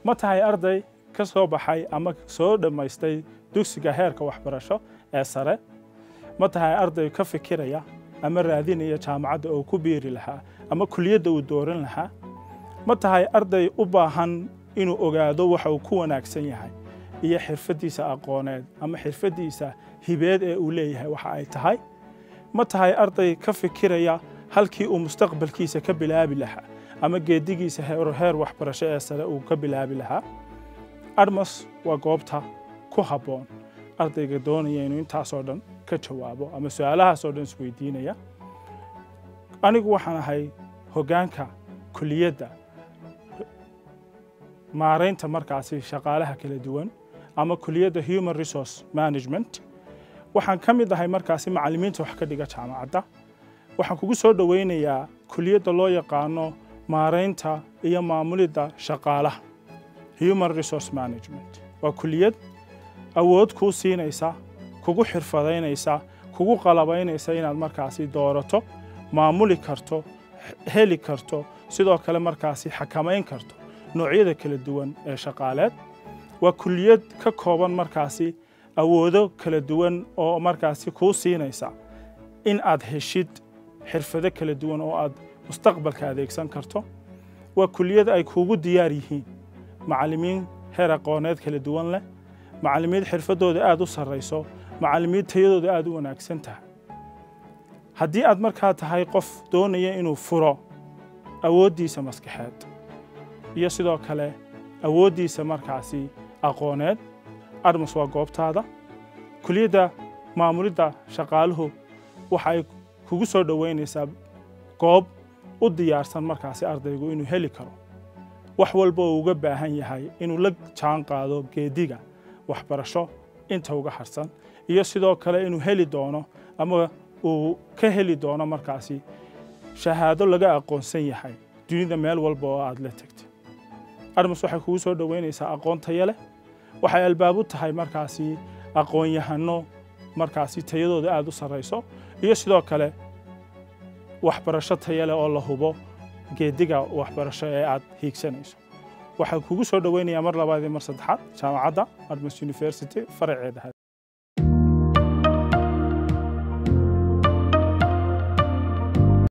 ma tahay arday ka soo baxay ama soo dhamaystay dugsiga heerka waxbarasho ee sare ma tahay arday ka fikiraya ama raadinaya jaamacadda oo ku biiri lahaa ama kulliyadda uu dooran lahaa ma tahay arday u baahan inuu ogaado waxa uu ku wanaagsan yahay iyo xirfadiisa aqooneed ama xirfadiisa hibeed ee uu leeyahay waxa ay tahay ma tahay arday ka fikiraya halkii uu mustaqbalkiisa ka bilaabi lahaa ama geedigiisa heer waxbarasho ee sare uu ka bilaabi lahaa ADMAS waa goobta ku habboon ardayga doonaya inuu intaas oo dhan ka jawaabo ama su'aalahaas oo dhan isweydiinaya anigu waxaan ahay hoggaanka kulliyadda maareynta markaasi shaqaalaha kala duwan ama kulliyadda Human Resource Management waxaan ka mid ahay markaasi macallimiinta wax ka dhiga jaamacadda waxaan kugu soo dhaweynayaa kulliyadda loo yaqaano maareynta iyo maamulidda shaqaalaha Human Resource Management waa kulliyad awood kuu siinaysa kugu xirfadeynaysa kugu qalabaynaysa inaad markaasi doorato maamuli karto heli karto sidoo kale markaasi xakamayn karto noocyada kala duwan ee shaqaaleed waa kulliyad ka kooban markaasi awoodo kala duwan oo markaasi kuu siinaysa in aad heshid xirfado kala duwan oo aad mustaqbalka adeegsan karto waa kulliyad ay kuugu diyaar yihiin macallimiin heer aqooneed kala duwan leh macallimiin xirfadooda aad u sarreyso macallimiin tayadooda aad u wanaagsan tahay haddii aad markaa tahay qof doonaya inuu furo awooddiisa maskaxeed iyo sidoo kale awooddiisa markaasi aqooneed ADMAS waa goobtaada kulliyadda maamulidda shaqaaluhu waxa ay kugu soo dhaweynaysaa goob u diyaarsan markaasi ardaygu inuu heli karo wax walba uu uga baahan yahay inuu la jaan qaado geediga waxbarasho inta uga harsan iyo sidoo kale inuu heli doono ama uu ka heli doono markaasi shahaado laga aqoonsan yahay dunida meel walba oo aad la tagtay ADMAS waxay kugu soo dhaweynaysaa aqoon tayo leh waxay albaab u tahay markaasi aqoon-yahano markaasi tayadooda aad u sarreyso iyo sidoo kale waxbarasho tayo leh oo la hubo geediga waxbarasho ee aad hiigsanayso waxaan kugu soo dhaweynayaa mar labaad iyo mar saddexaad jaamacadda ADMAS University faraceeda